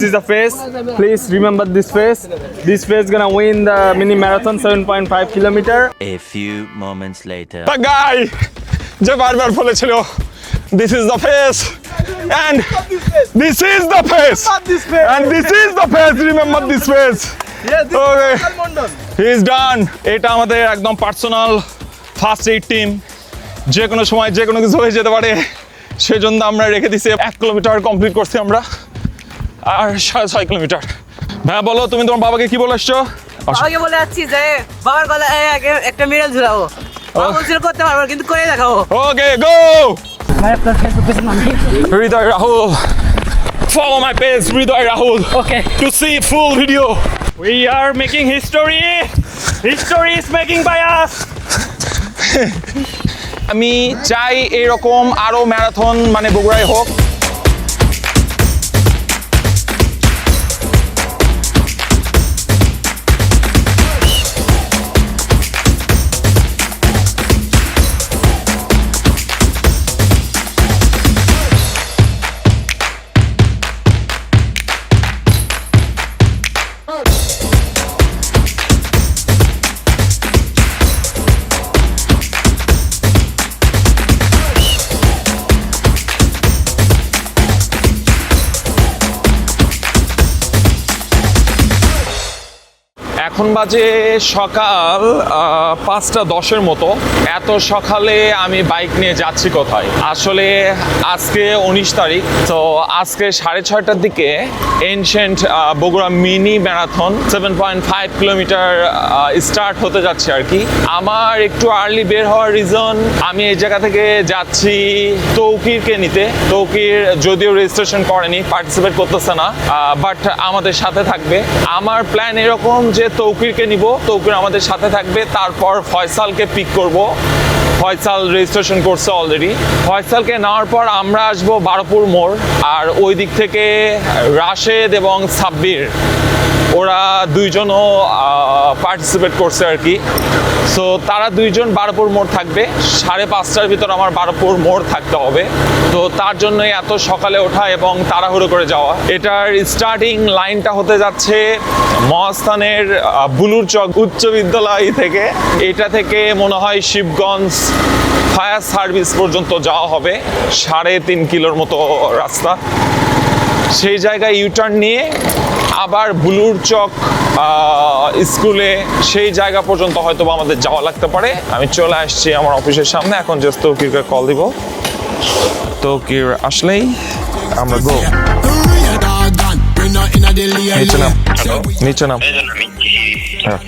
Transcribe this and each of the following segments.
This is the face. Please remember this face. This face gonna win the mini marathon 7.5 kilometer. A few moments later. The guy যে বারবার বলেছিল this is the face and this is the face and this is the face, remember this face. Okay, he is done. এটা আমাদের একদম personal first aid team, যে কোনো সময় যে কোনো কিছু হয়ে যেতে পারে সেজন্য আমরা রেখে দিছি। 1 কিলোমিটার কমপ্লিট করছি আমরা আর 6.5 কিলোমিটার। ভাইয়া বলো, তুমি তোমার বাবাকে কি বলে আসছো? বাবাকে বলে যাচ্ছি যে বাবার গলায় আগে একটা মেডেল ঝুলাবো। বাবা বলছিল করতে পারবো কিন্তু করে দেখাবো। ওকে গো। হৃদয় Rahul, follow my page Hridoy Rahul, Okay. to see full video. We are making history. History is making by us. আমি চাই এরকম আরো ম্যারাথন মানে বগুড়ায় হোক। এখন বাজে সকাল 5:10 মতো। এত সকালে আমি বাইক নিয়ে যাচ্ছি কোথায়? আসলে আজকে 19 তারিখ, তো আজকে 6:30টার দিকে ancient Bogura mini marathon 7.5 kilometre start হতে যাচ্ছে আর কি। আমার একটু আর্লি বের হওয়ার রিজন, আমি এই জায়গা থেকে যাচ্ছি তৌকিরকে নিতে। তৌকির যদিও রেজিস্ট্রেশন করেনি, পার্টিসিপেট করতেছে না, বাট আমাদের সাথে থাকবে। আমার প্ল্যান এরকম যে তৌকিরকে নিব, তৌকির আমাদের সাথে থাকবে, তারপর ফয়সালকে পিক করব। ফয়সাল রেজিস্ট্রেশন করছে অলরেডি। ফয়সালকে নেওয়ার পর আমরা আসবো বারোপুর মোড়, আর ওই দিক থেকে রাশেদ এবং সাব্বির ওরা দুইজনও পার্টিসিপেট করছে আর কি। সো তারা দুইজন বারোপুর মোড় থাকবে। 5:30টার ভিতর আমার বারোপুর মোড় থাকতে হবে, তো তার জন্যই এত সকালে ওঠা এবং তাড়াহুড়ো করে যাওয়া। এটার স্টার্টিং লাইনটা হতে যাচ্ছে মহাস্থানের বুলুর চক উচ্চ বিদ্যালয় থেকে। এটা থেকে মনে হয় শিবগঞ্জ ফায়ার সার্ভিস পর্যন্ত যাওয়া হবে, 3.5 কিলোর মতো রাস্তা। সেই জায়গায় ইউটার্ন নিয়ে আবার বুলুর চক স্কুলে সেই জায়গা পর্যন্ত হয়তো আমাদের যাওয়া লাগতে পারে। আমি চলে আসছি আমার অফিসের সামনে, এখন জাস্ট তৌকিরকে কল দিব। তৌকির আসলেই আমরা গো। নিচে নাম, নিচে নাম। হ্যাঁ।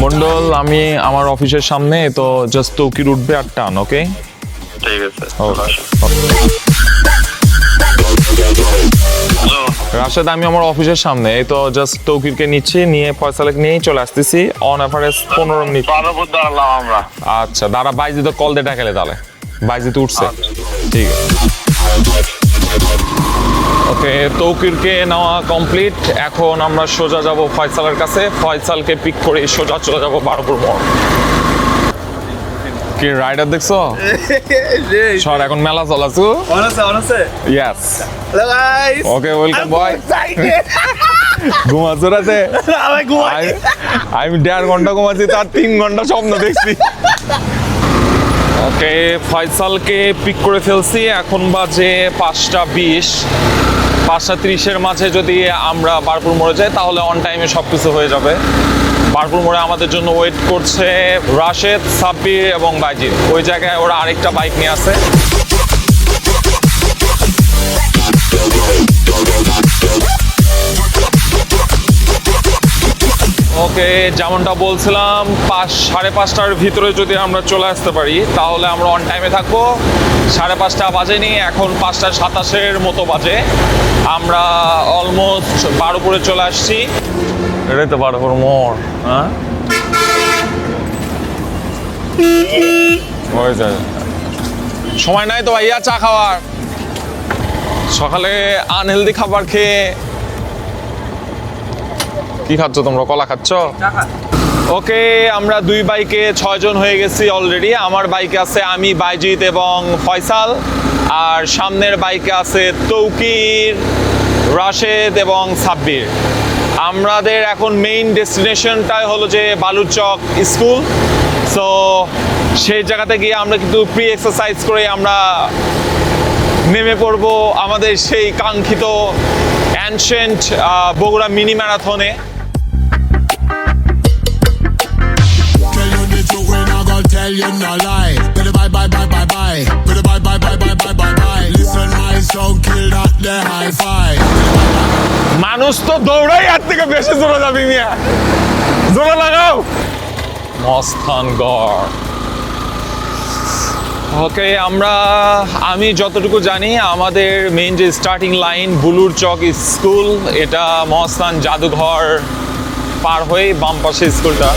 মন্ডল, আমি আমার অফিসের সামনে, তো জাস্ট তৌকির উঠবে আর টান। ওকে, ঠিক আছে। রাশেদ, আমি আমার অফিসের সামনে, এই তো জাস্ট তৌকিরকে নিচ্ছি, নিয়ে ফয়সালকে নিয়েই চলে আসতেছি। On average 15 minute. বারোপুর দাঁড়ালাম আমরা। আচ্ছা দাঁড়া, বাইজিতে কল দিয়ে ডাকালে তাহলে। বাইজিতে উঠছে, ঠিক আছে। ওকে, তৌকিরকে নেওয়া কমপ্লিট। এখন আমরা সোজা যাব ফয়সালের কাছে। ফয়সালকে পিক করে সোজা চলে যাব বারোপুর মোড়। কি রাইডার দেখছো? সর, এখন মেলা চলাছু। ইয়েস, ওকে, ওয়েলকাম বয়। ঘুমাচ্ছ রাতে? আমি 1.5 ঘন্টা ঘুমাচ্ছি, তার 3 ঘন্টা স্বপ্ন দেখছি। ওকে, ফয়সালকে পিক করে ফেলছি। এখন বাজে 5:20। 5:30-এর মাঝে যদি আমরা বারপুর মোড়ে যাই তাহলে অন টাইমে সব কিছু হয়ে যাবে। বারপুর মোড়ে আমাদের জন্য ওয়েট করছে রাশেদ, সাব্বির এবং বাইজিদ। ওই জায়গায় ওরা আরেকটা বাইক নিয়ে আসে। ওকে, যেমনটা বলছিলাম, 5:30টার ভিতরে যদি আমরা চলে আসতে পারি তাহলে আমরা অন টাইমে থাকবো। 5:30 বাজেনি, এখন 5:27 মতো বাজে। আমরা অলমোস্ট বারোপুরে চলে আসছি। এটাই তো বারোপুর মোড়। হ্যাঁ, সময় নাই তো ভাইয়া চা খাওয়ার। সকালে আনহেলদি খাবার খেয়ে। কি খাচ্ছ তোমরা? কলা খাচ্ছ? ওকে, আমরা দুই বাইকে 6 জন হয়ে গেছি অলরেডি। আমার বাইকে আছে আমি, বাইজিৎ এবং ফয়সাল, আর সামনের বাইকে আছে তৌকির, রাশেদ এবং সাব্বির। আমাদের এখন মেইন ডেস্টিনেশনটাই হলো যে বালুরচক স্কুল। সো সেই জায়গাতে গিয়ে আমরা কিন্তু প্রি এক্সারসাইজ করে আমরা নেমে পড়ব আমাদের সেই কাঙ্ক্ষিত অ্যানশেন্ট বগুড়া মিনি ম্যারাথনে। Tell you the truth when I go tell you no lie. Better bye bye bye bye bye. Better bye bye bye bye bye bye bye. Listen my song, kill that the high five. মানুষ তো দৌড়াই আর থেকে বেশি জোরে যাবি মিয়া, জোরে লাগাও। মস্তানগড়। ওকে, আমি যতটুকু জানি আমাদের মেইন যে স্টার্টিং লাইন বুলুরচক স্কুল, এটা মহাস্থান জাদুঘর পার হয়ে বাম পাশে স্কুলটা।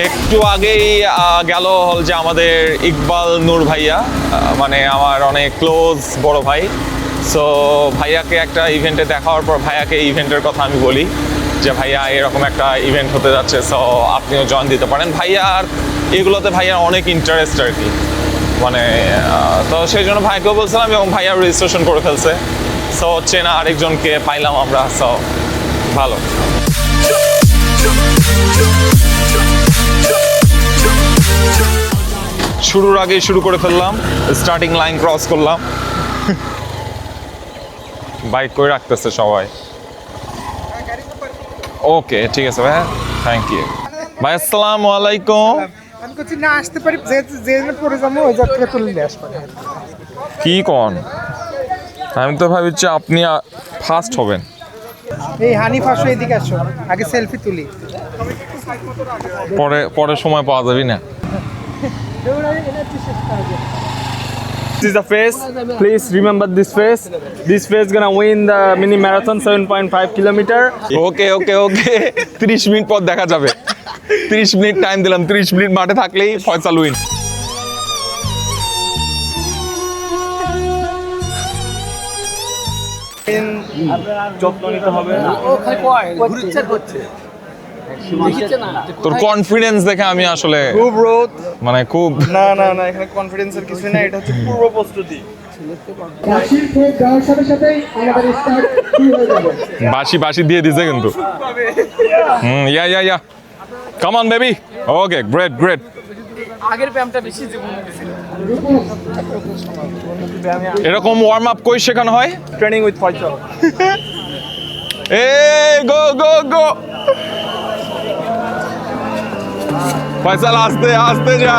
একটু আগেই গেল হল যে আমাদের ইকবাল নূর ভাইয়া, মানে আমার অনেক ক্লোজ বড় ভাই। সো ভাইয়াকে একটা ইভেন্টে দেখা হওয়ার পর ভাইয়াকে ইভেন্টের কথা আমি বলি যে ভাইয়া এরকম একটা ইভেন্ট হতে যাচ্ছে, সো আপনিও জয়েন দিতে পারেন। ভাইয়ার এগুলোতে ভাইয়ার অনেক ইন্টারেস্ট আর কি, মানে তো সেই জন্য ভাইকেও বলছিলাম এবং ভাইয়া রেজিস্ট্রেশন করে ফেলছে। সো চেনা আরেকজনকে পাইলাম আমরা, সো ভালো। শুরুর আগে শুরু করে ফেললাম, স্টার্টিং লাইন ক্রস করলাম। বাইক করে রাখতেছে সবাই। ওকে, ঠিক আছে ভাই, থ্যাংক ইউ ভাই। আসসালামু আলাইকুম। আমি করছি না আসতে পারি, যে পরে যাবো ওই যাত্রা তুলে নিয়ে আসবো। কি কোন? আমি তো ভাবছি আপনি ফার্স্ট হবেন। এই হানিফ আসো, এদিকে আসো, আগে সেলফি তুলি। পরে সময় পাওয়া যাবে না। This is the face. Please remember this face. This face gonna win the mini marathon 7.5 kilometer. Okay okay okay, 30 minute পর দেখা যাবে। 30 মিনিট টাইম দিলাম, 30 মিনিট মাঠে থাকলেই ফয়সাল উইন। যত্ন নিতে হবে। তোর কনফিডেন্স দেখে আমি আসলে খুব রোদ। মানে খুব না না না, এখানে কনফিডেন্সের কিছু না, এটা হচ্ছে পূর্ব প্রস্তুতি। বাসি বাসি দিয়ে দিছে কিন্তু। Yeah yeah yeah, come on baby. Okay, great great. আগের ব্যায়ামটা বেশি এরকম ওয়ার্ম আপ কই শেখানো হয়? Training with Faisal. এই গো গো গো, ফয়সাল আস্তে আস্তে যা।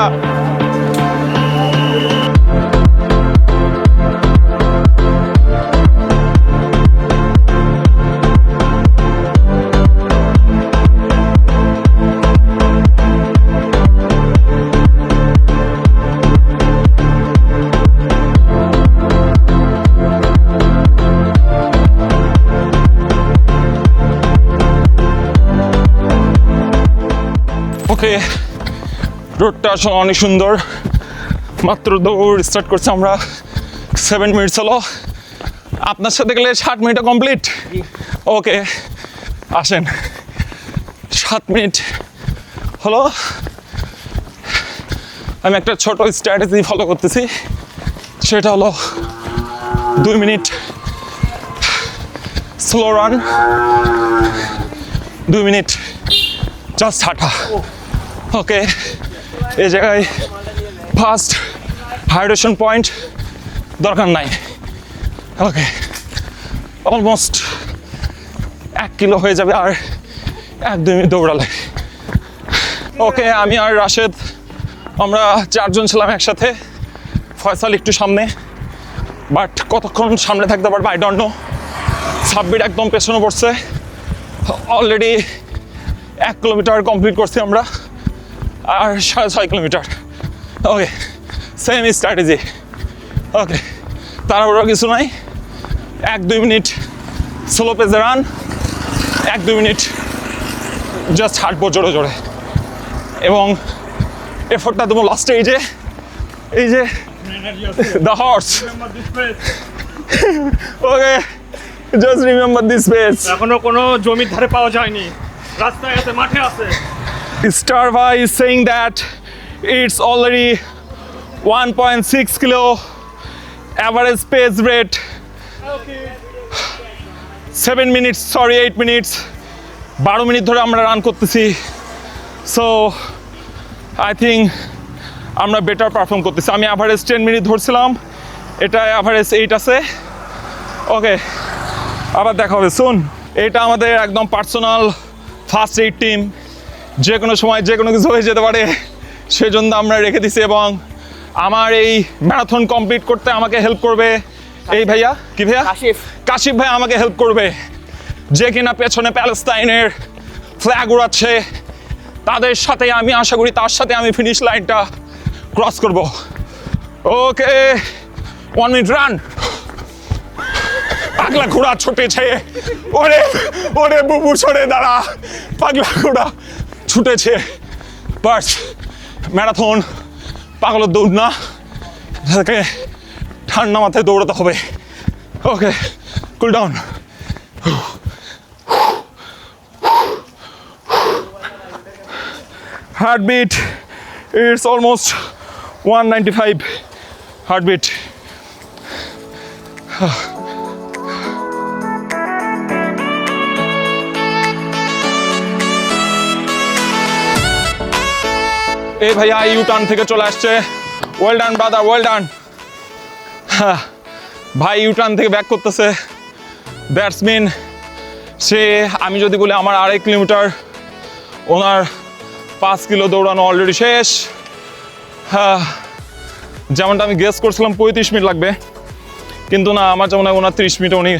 ওকে, রোডটা আসলে অনেক সুন্দর। মাত্র দৌড় স্টার্ট করছি আমরা, 7 মিনিটস হলো। আপনার সাথে গেলে 60 মিনিটও কমপ্লিট। ওকে, আসেন। 7 মিনিট হলো। আমি একটা ছোট স্ট্র্যাটেজি ফলো করতেছি, সেটা হলো 2 minute slow run, 2 minute just হাঁটা। ওকে, এই জায়গায় ফার্স্ট হাইড্রেশন পয়েন্ট দরকার নাই। ওকে, অলমোস্ট 1 কিলো হয়ে যাবে আর 1-2 মিনিট দৌড়ালে। ওকে, আমি আর রাশেদ আমরা 4 জন ছিলাম একসাথে। ফয়সাল একটু সামনে, বাট কতক্ষণ সামনে থাকতে পারবে আই ডোন্ট নো। সাব্বির একদম পেছনে পড়ছে। অলরেডি 1 কিলোমিটার কমপ্লিট করছি আমরা, আর 6.5 কিলোমিটার। ওকে, সেম স্ট্র্যাটেজি। ওকে, তারপরে কিছু নাই, 1-2 মিনিট স্লো পেজে রান, 1-2 মিনিট জাস্ট হাঁটবো জোরে জোরে, এবং এফোর্টটা দেবো লাস্টে। এই যে the horse, okay just remember this page. এখনো কোনো জমির ধারে পাওয়া যায়নি, রাস্তায় আছে, মাঠে আছে। Starva is saying that it's already 1.6 kilo average pace rate. 7 minutes, sorry 8 minutes. 12 minute ধরে আমরা রান করতেছি। সো আই থিঙ্ক আমরা বেটার পারফর্ম করতেছি। আমি অ্যাভারেজ 10 মিনিট ধরছিলাম, এটা অ্যাভারেজ 8 আছে। ওকে, আবার দেখা হবে শুন। এটা আমাদের একদম পার্সোনাল ফার্স্ট এইড টিম, যে কোনো সময় যে কোনো কিছু হয়ে যেতে পারে, সেজন্য আমরা রেখে দিছি। এবং আমার এই ম্যারাথন কমপ্লিট করতে আমাকে হেল্প করবে এই ভাইয়া, কি ভাইয়া? কাশিফ ভাই আমাকে হেল্প করবে, যে কিনা পেছনে প্যালেস্তাইনের ফ্ল্যাগ উড়াচ্ছে। তাদের সাথে আমি আশা করি তার সাথে আমি ফিনিশ লাইনটা ক্রস করব। ওকে, 1 মিনিট রান। পাগলা ঘোড়া ছুটেছে, ওরে ওরে বুবু সরে দাঁড়া, পাগলা ঘোড়া ছুটেছে। বাট ম্যারাথন পাগলের দৌড় না, তাকে ঠান্ডা মাথায় দৌড়াতে হবে। Okay, cool down. Heartbeat, it's almost 195 heartbeat. এই ভাইয়া ইউটার্ন থেকে চলে আসছে, well done brother, well done. ভাই ইউটার্ন থেকে ব্যাক করতেছে, দ্যাটস মিন সে, আমি যদি বলি আমার 2.5 কিলোমিটার, ওনার 5 কিলো দৌড়ানো অলরেডি শেষ। যেমনটা আমি গেস করছিলাম 35 মিনিট লাগবে, কিন্তু না, আমার যেমন হয় ওনার 30 মিনিটে উনি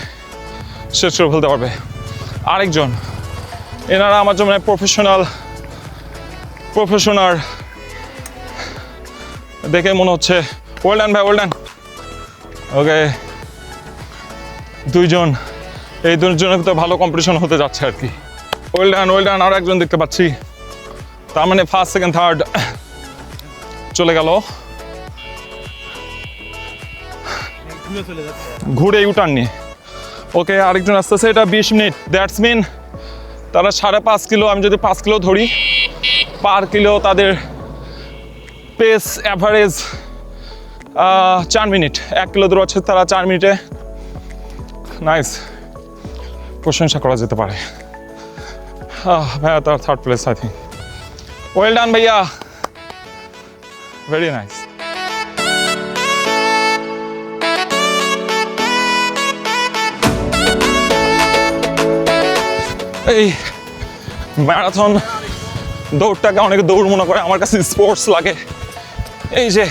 শেষ করে ফেলতে পারবে। আরেকজন, এনারা আমার যেমন প্রফেশনাল দেখে মনে হচ্ছে। ওয়েল ডান ভাই, ওয়েল ডান। ওকে, দুইজন, এই দুজনের ভিতরে ভালো কম্পিটিশন হতে যাচ্ছে আর কি। ওয়েল ডান, ওয়েল ডান। আরও একজন দেখতে পাচ্ছি, তার মানে ফার্স্ট সেকেন্ড থার্ড চলে গেল। ঘুরে ইউটার্ন নিয়ে। ওকে, আরেকজন আসতেছে, এটা 20 মিনিট। দ্যাটস মিন তারা 5.5 কিলো, আমি যদি 5 কিলো ধরি, পার কিলো তাদের পেস অ্যাভারেজ 4 মিনিট। 1 কিলো দৌড়াচ্ছে তারা 4 মিনিটে। নাইস, প্রশংসা করা যেতে পারে। ভাইয়া তার 3rd place I think. Well done ভাইয়া, ভেরি নাইস। এই ম্যারাথন দৌড়টাকে অনেকে দৌড় মনে করে, আমার কাছে স্পোর্টস লাগে। এই যে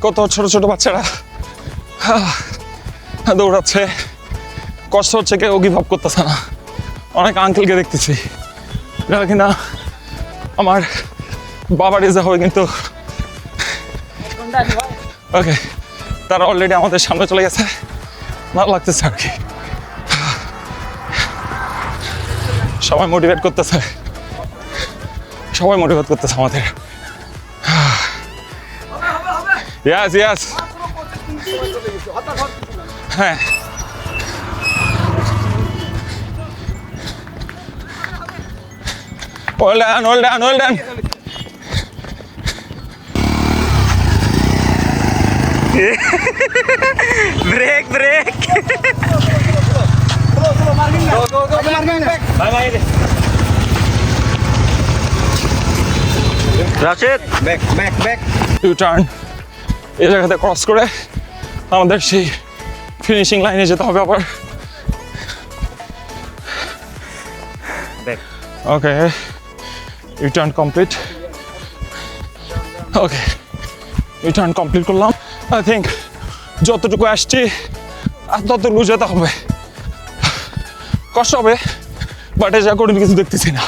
কত ছোট ছোট বাচ্চারা দৌড়াচ্ছে, কষ্ট হচ্ছে, কেউ গিভ আপ করতেছে না। অনেক আঙ্কেলকে দেখতেছি যারা কিনা আমার বাবার এজে হবে, কিন্তু ওকে, তারা অলরেডি আমাদের সামনে চলে গেছে। ভালো লাগতেছে আর কি, সবাই মোটিভেট করতেছে, আমাদের। ইয়াস ইয়াস, হ্যাঁ। Well done, well done, well done. Brake brake. Rashed, back. U turn এই জায়গাতে ক্রস করে আমাদের সেই ফিনিশিং লাইনে যেতে হবে আবার। ওকে, ইউটার্ন কমপ্লিট। ওকে, ইউটার্ন কমপ্লিট করলাম। আই থিঙ্ক যতটুকু আসছি আর ততটুকু যেতে হবে। কষ্ট হবে, বাট যা করে কিছু দেখতেছি না।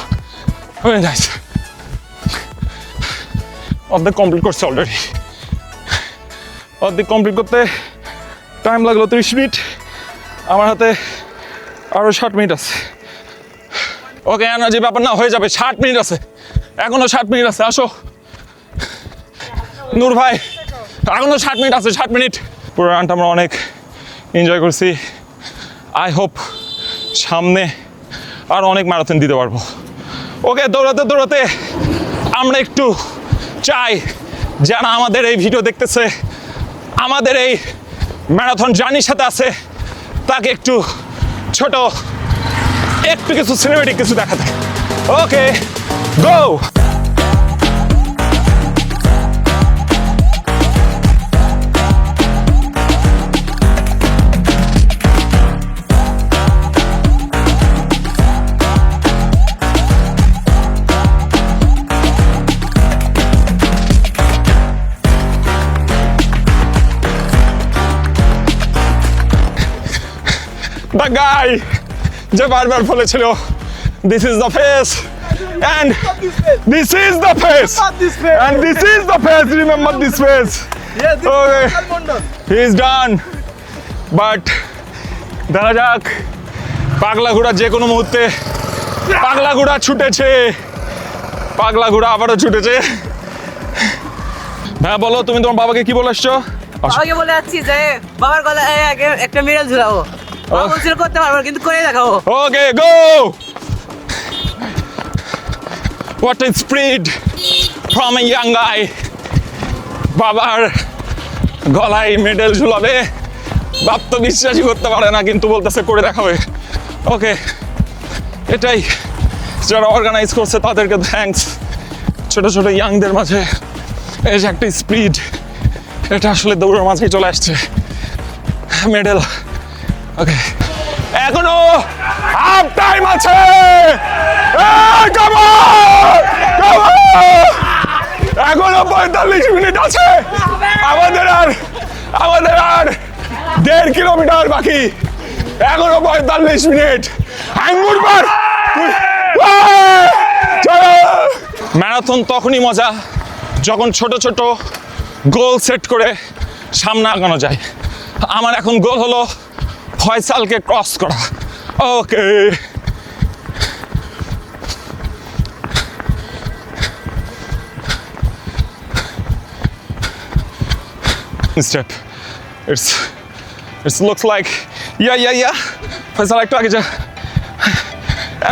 Very nice. অর্ধেক কমপ্লিট করছে অলরেডি। অর্ধেক কমপ্লিট করতে টাইম লাগলো 30 মিনিট। আমার হাতে আরও 60 মিনিট আছে। ওকে, এনার্জি ব্যাপার না, হয়ে যাবে। 60 মিনিট আছে, এখনো 60 মিনিট আছে। আসো নূর ভাই, এখনো 60 মিনিট আছে, 60 মিনিট। পুরো রানটা আমরা অনেক এনজয় করছি। আই হোপ সামনে আর অনেক ম্যারাথন দিতে পারবো। ওকে, দৌড়াতে দৌড়াতে আমরা একটু চাই যারা আমাদের এই ভিডিও দেখতেছে, আমাদের এই ম্যারাথন জার্নির সাথে আছে, তাকে একটু ছোট একটু কিছু সিনেমেটিক কিছু দেখাতে। ওকে, গো। The guy যে বারবার বলেছিল this is the face and this is the face and this is the face, remember this face. Okay, he is done, but দেখা যাক, পাগলা ঘোড়া যে কোনো মুহূর্তে পাগলা ঘোড়া ছুটেছে, পাগলা ঘোড়া আবারও ছুটেছে। হ্যাঁ বলো, তুমি তোমার বাবাকে কি বলে আসছো? বাবাকে বলে যাচ্ছি যে বাবার গলায় আগে একটা মেডেল ঝুলাবো। বাবা বলছিল করতে পারবো কিন্তু করে দেখাবো। Okay, go! What a spirit from a young guy. বাবার গলায় মেডেল ঝুলাবে, বাপ তো বিশ্বাসই করতে পারে না, কিন্তু বলতেছে করে দেখাবে। ওকে, এটাই যারা অর্গানাইজ করছে তাদেরকে থ্যাঙ্কস। ছোট ছোট ইয়াংদের মাঝে এই যে একটা স্পিড, এটা আসলে দৌড়ের মাঝেই চলে আসছে। মেডেল। ওকে, এখনো হাফ টাইম আছে। এখনো 45 মিনিট আছে। আমাদের আর 1.5 কিলোমিটার বাকি। এখনো 45 মিনিট। আঙ্গুর বার। ম্যারাথন তখনই মজা যখন ছোট ছোট গোল সেট করে সামনে আগানো যায়। আমার এখন গোল হলো ফয়সালকে ক্রস করা। ওকে, step. It looks like yeah. Faisal ekটু আগে যা।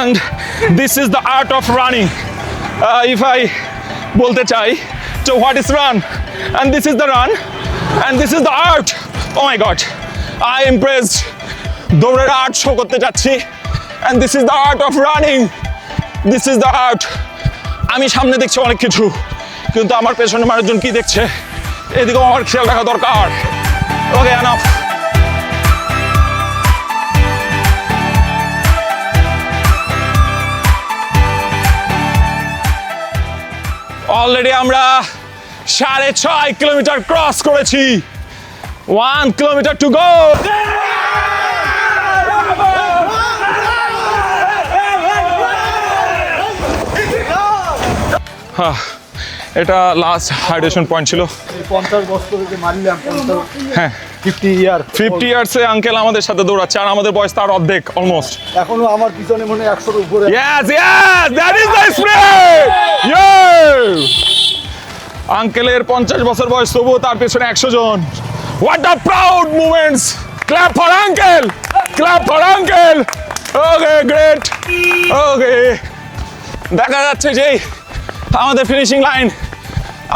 And this is the art of running. If I বলতে চাই, so what is run? And this is the run. And this is the art. Oh my God, I am impressed. দৌড়ের art show করতে যাচ্ছি। And this is the art of running. This is the art. আমি সামনে দেখছি অনেক কিছু, কিন্তু আমার পেছনে মানুষজন কি দেখছে এদিকেও আমার খেয়াল রাখা দরকার। ওকে, এনাফ। অলরেডি আমরা 6.5 কিলোমিটার ক্রস করেছি। 1 কিলোমিটার টু গো। এটা লাস্ট হাইড্রেশন পয়েন্ট ছিল। 50 বছরে যে মারলাম, হ্যাঁ 50 ইয়ার 50 ইয়ার্সে আঙ্কেল আমাদের সাথে দৌড়াচ্ছে, আর আমাদের বয়স তার অর্ধেক অলমোস্ট। এখনো আমার পিছনে মনে 100 এর উপরে। Yes, that is the spirit. আঙ্কেলের 50 বছর বয়স, তবুও তার পেছনে 100 জন। What a proud moments. Clap for uncle. Clap for uncle. Okay, great. Okay, দেখা যাচ্ছে যে আমাদের ফিনিশিং লাইন,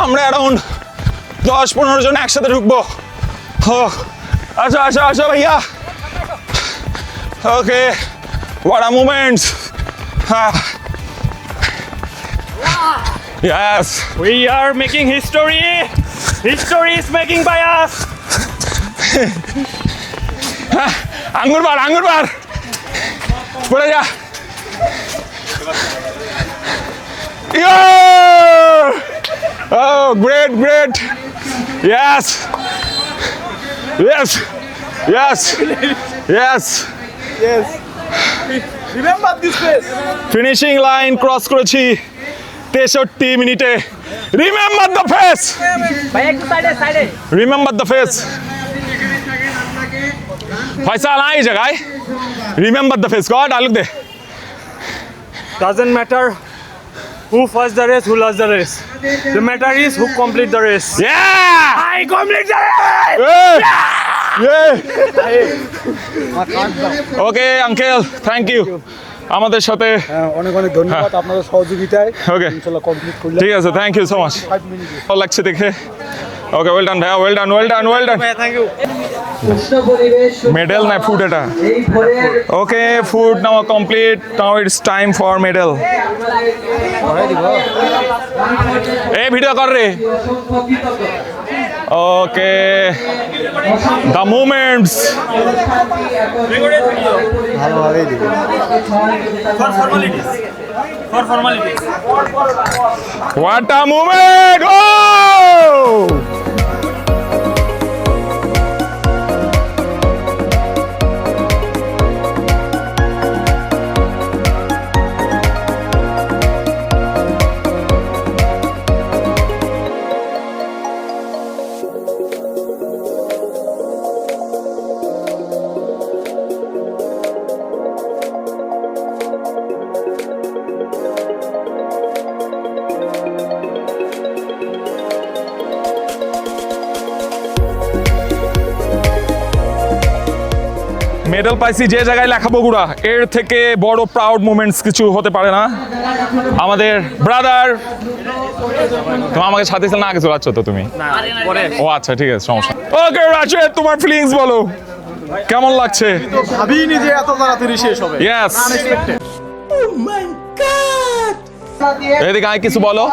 আমরা অ্যারাউন্ড 10-15 জন একসাথে ঢুকবো। আচ্ছা ভাইয়া। ওকে, what a moments. Yes, We are making history. History is making by us. আঙ্গুর বার পড়ে যা। Yeah! Oh, great. Yes. Remember this face. Finishing line cross করেছি 63 মিনিটে। Remember the face. ভাই একটু সাইডে। Remember the face. ফয়সাল আই জায়গায় রিমেম্বার দ্য ফেস। গড আলুক দে। Doesn't matter who first the race, who lost the race. The matter is who complete the race. Yeah! I complete the race. Yeah! Okay uncle, thank you আমাদের সাথে। হ্যাঁ, অনেক অনেক ধন্যবাদ আপনাদের সহযোগিতায়। ওকে ইনশাআল্লাহ কমপ্লিট করলে ঠিক আছে, thank you so much. 5 minute. ভালো লাগছে দেখে। ওকে, ওয়েল ডান ভাইয়া, well done, well done, well done. Medal না ফুড এটা। Okay, food now complete, now it's time for medal. এই ভিডিও কর রে। Okay, the movements. ভালোভাবেই দিবে। What a movement! Oh! Medal পাইছি যে জায়গায় লেখা বগুড়া, এর থেকে বড় প্রাউড মোমেন্টস কিছু হতে পারে না। আমাদের ব্রাদার, তুমি আমাকে সাথে না আগে চলাচ্ছ তো তুমি? ও আচ্ছা, ঠিক আছে, সমস্যা। ওকে রাশেদ, তোমার ফিলিংস বলো, কেমন লাগছে? ভাবিনি যে এত তাড়াতাড়ি শেষ হবে। ইয়েস, এদিকে আয় কিছু বলো।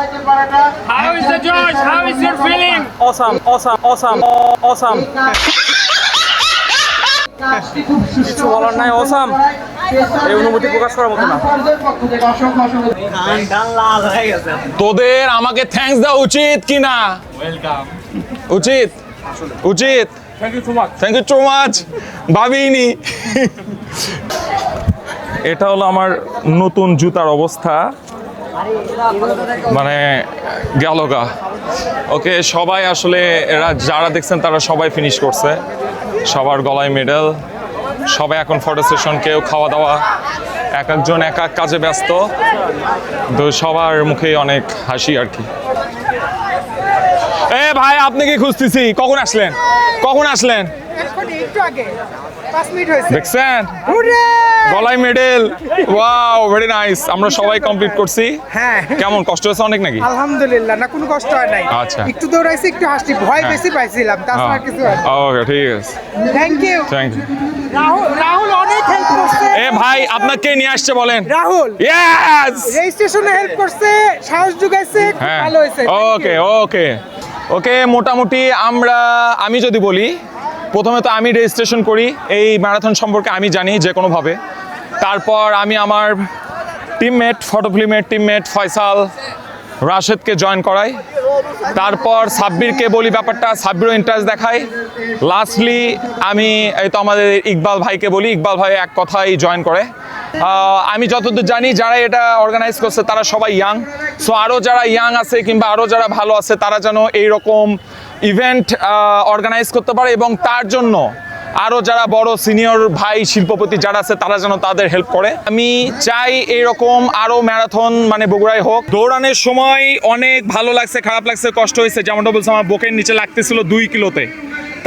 How is the George? How is your feeling? Awesome, awesome, awesome, awesome. কিছু বলার নাই, অসাম। এই অনুভূতি প্রকাশ করার মতো না। তোদের আমাকে থ্যাঙ্কস দেওয়া উচিত কি না? উচিত, উচিত। Thank you so much. ভাবিনি। এটা হলো আমার নতুন জুতার অবস্থা, মানে গেলগা। ওকে, সবাই আসলে এরা যারা দেখছেন তারা সবাই ফিনিশ করছে, সবার গলায় মেডেল, সবাই এখন ফটো সেশন, কেউ খাওয়া দাওয়া, এক একজন এক এক কাজে ব্যস্ত, তো সবার মুখে অনেক হাসি আর কি। এ ভাই, আপনি কি খুঁজতেছি? কখন আসলেন? কখন আসলেন? একটু আগে 5 মিনিট হয়েছে। দেখছেন গলায় মেডেল, ওয়াও, ভেরি নাইস। আমরা সবাই কমপ্লিট করছি। হ্যাঁ, কেমন কষ্ট হয়েছে অনেক নাকি? আলহামদুলিল্লাহ, না কোনো কষ্ট হয় নাই। আচ্ছা। একটু দৌড়াইছি, একটু হাসছি, ভয় বেশি পাইছিলাম, তাছাড়া কিছু হয় না। ওকে, ঠিক আছে, thank you. Thank you. Rahul অনেক হেল্প করছে। এ ভাই, আপনাকে নিয়ে আসছে বলেন? রাহুল ইয়েস, রেজিস্ট্রেশনে হেল্প করছে, সাহস জুগাইছে, খুব হ্যাঁ, ভালো হয়েছে। ওকে ওকে ওকে। মোটামুটি আমি যদি বলি, প্রথমে তো আমি রেজিস্ট্রেশন করি, এই ম্যারাথন সম্পর্কে আমি জানি যে কোনোভাবে। তারপর আমি আমার টিমমেট, ফটো ফিল্মের টিমমেট ফয়সাল, রাশেদকে জয়েন করাই। তারপর সাব্বিরকে বলি ব্যাপারটা, সাব্বিরও ইন্টারেস্ট দেখাই। লাস্টলি আমি এই তো আমাদের ইকবাল ভাইকে বলি, ইকবাল ভাই এক কথাই জয়েন করে। আমি যতদূর জানি যারা এটা অর্গানাইজ করছে তারা সবাই ইয়াং, সো আরও যারা ইয়াং আছে কিংবা আরও যারা ভালো আছে তারা যেন এইরকম ইভেন্ট অর্গানাইজ করতে পারে, এবং তার জন্য আরও যারা বড় সিনিয়র ভাই শিল্পপতি যারা আছে তারা যেন তাদের হেল্প করে। আমি চাই এইরকম আরও ম্যারাথন মানে বগুড়ায় হোক। দৌড়ানোর সময় অনেক ভালো লাগছে, খারাপ লাগছে, কষ্ট হয়েছে। যেমনটা বলছে, আমার বুকের নিচে লাগতেছিল 2 কিলোতে,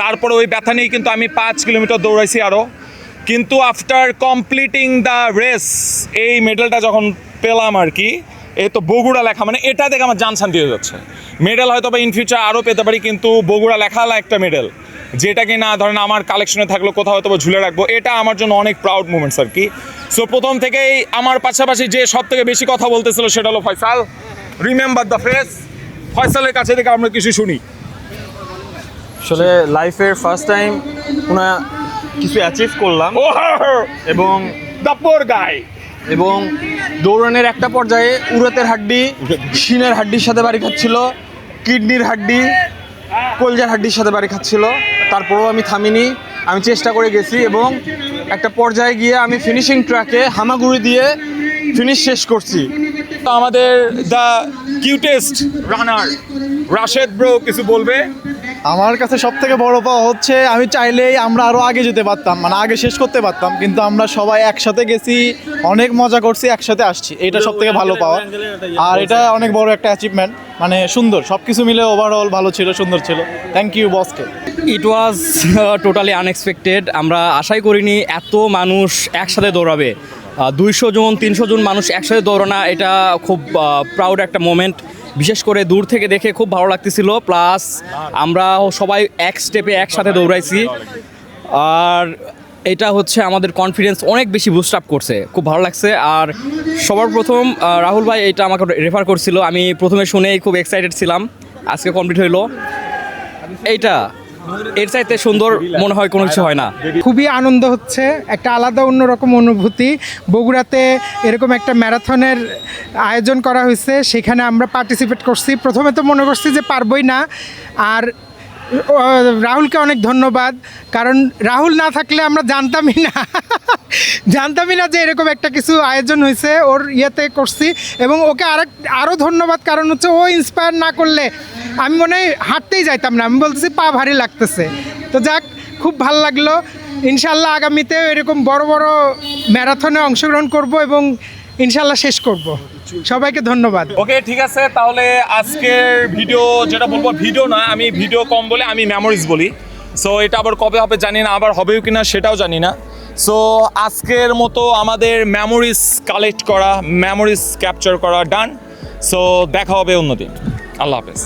তারপরে ওই ব্যথা নিয়ে কিন্তু আমি 5 কিলোমিটার দৌড়াইছি আরও। কিন্তু আফটার কমপ্লিটিং দ্য রেস, এই মেডেলটা যখন পেলাম আর কি, এই তো বগুড়া লেখা, মানে এটা দেখে আমার জান শান্তি হয়ে যাচ্ছে। মেডেল হয়তো বা ইন ফিউচার আরও পেতে পারি, কিন্তু বগুড়া লেখা একটা মেডেল, যেটা কি না ধরেন আমার কালেকশনে থাকলো, কোথাও হয়তো বা ঝুলে রাখবো, এটা আমার জন্য অনেক প্রাউড মুমেন্টস আর কি। সো প্রথম থেকেই আমার পাশাপাশি যে সব থেকে বেশি কথা বলতেছিল সেটা হলো ফয়সাল। Remember the face. ফয়সালের কাছে থেকে আমরা কিছু শুনি। আসলে লাইফের ফার্স্ট টাইম কিছু অ্যাচিভ করলাম, এবং দ্য পোর গাই, এবং দৌড়ানোর একটা পর্যায়ে উরতের হাড্ডি শিনের হাড্ডির সাথে বাড়ি খাচ্ছিল, কিডনির হাড্ডি কলজার হাড্ডির সাথে বাড়ি খাচ্ছিল। তারপরেও আমি থামিনি, আমি চেষ্টা করে গেছি, এবং একটা পর্যায়ে গিয়ে আমি ফিনিশিং ট্র্যাকে হামাগুড়ি দিয়ে ফিনিশ শেষ করছি। তো আমাদের the cutest runner Rashed bro কিছু বলবে। আমার কাছে সব থেকে বড় পাওয়া হচ্ছে, আমি চাইলেই আমরা আরো আগে যেতে পারতাম, মানে আগে শেষ করতে পারতাম, কিন্তু আমরা সবাই একসাথে গেছি, অনেক মজা করছি, একসাথে আসছি, এটা সব থেকে ভালো পাওয়া। আর এটা অনেক বড় একটা অ্যাচিভমেন্ট। মানে সুন্দর সব কিছু মিলে ওভারঅল ভালো ছিল, সুন্দর ছিল। থ্যাংক ইউ বসকে। ইট ওয়াজ টোটালি আনএক্সপেক্টেড। আমরা আশাই করিনি এত মানুষ একসাথে দৌড়াবে। 200 জন 300 জন মানুষ একসাথে দৌড়ানো, এটা খুব প্রাউড একটা মোমেন্ট। বিশেষ করে দূর থেকে দেখে খুব ভালো লাগতেছিল। প্লাস আমরা সবাই এক স্টেপে একসাথে দৌড়াইছি, আর এটা হচ্ছে আমাদের কনফিডেন্স অনেক বেশি বুস্ট আপ করছে। খুব ভালো লাগছে। আর সবার প্রথম রাহুল ভাই এটা আমাকে রেফার করছিল, আমি প্রথমে শুনেই খুব এক্সাইটেড ছিলাম। আজকে কমপ্লিট হইলো, এইটা এর চাইতে সুন্দর মনে হয় কোনো কিছু হয় না। খুবই আনন্দ হচ্ছে, একটা আলাদা অন্যরকম অনুভূতি। বগুড়াতে এরকম একটা ম্যারাথনের আয়োজন করা হয়েছে, সেখানে আমরা পার্টিসিপেট করছি। প্রথমে তো মনে করছি যে পারবই না, আর রাহুলকে অনেক ধন্যবাদ, কারণ রাহুল না থাকলে আমরা জানতামই না যে এরকম একটা কিছু আয়োজন হয়েছে। ওর ইয়েতে করছি, এবং ওকে আরও ধন্যবাদ, কারণ হচ্ছে ও ইন্সপায়ার না করলে আমি মনে হয় হাঁটতেই যাইতাম না। আমি বলতেছি পা ভারী লাগতেছে। তো যাক, খুব ভালো লাগলো। ইনশাল্লাহ আগামীতেও এরকম বড় বড় ম্যারাথনে অংশগ্রহণ করব এবং ইনশাল্লাহ শেষ করব। সবাইকে ধন্যবাদ। ওকে, ঠিক আছে। তাহলে আজকের ভিডিও যেটা বলবো, ভিডিও না, আমি ভিডিও কম বলে আমি মেমোরিজ বলি। সো এটা আবার কবে হবে জানি না, আবার হবেও কিনা সেটাও জানি না। সো আজকের মতো আমাদের মেমোরিজ কালেক্ট করা, মেমোরিজ ক্যাপচার করা ডান। সো দেখা হবে অন্যদিন। আল্লাহ হাফেজ।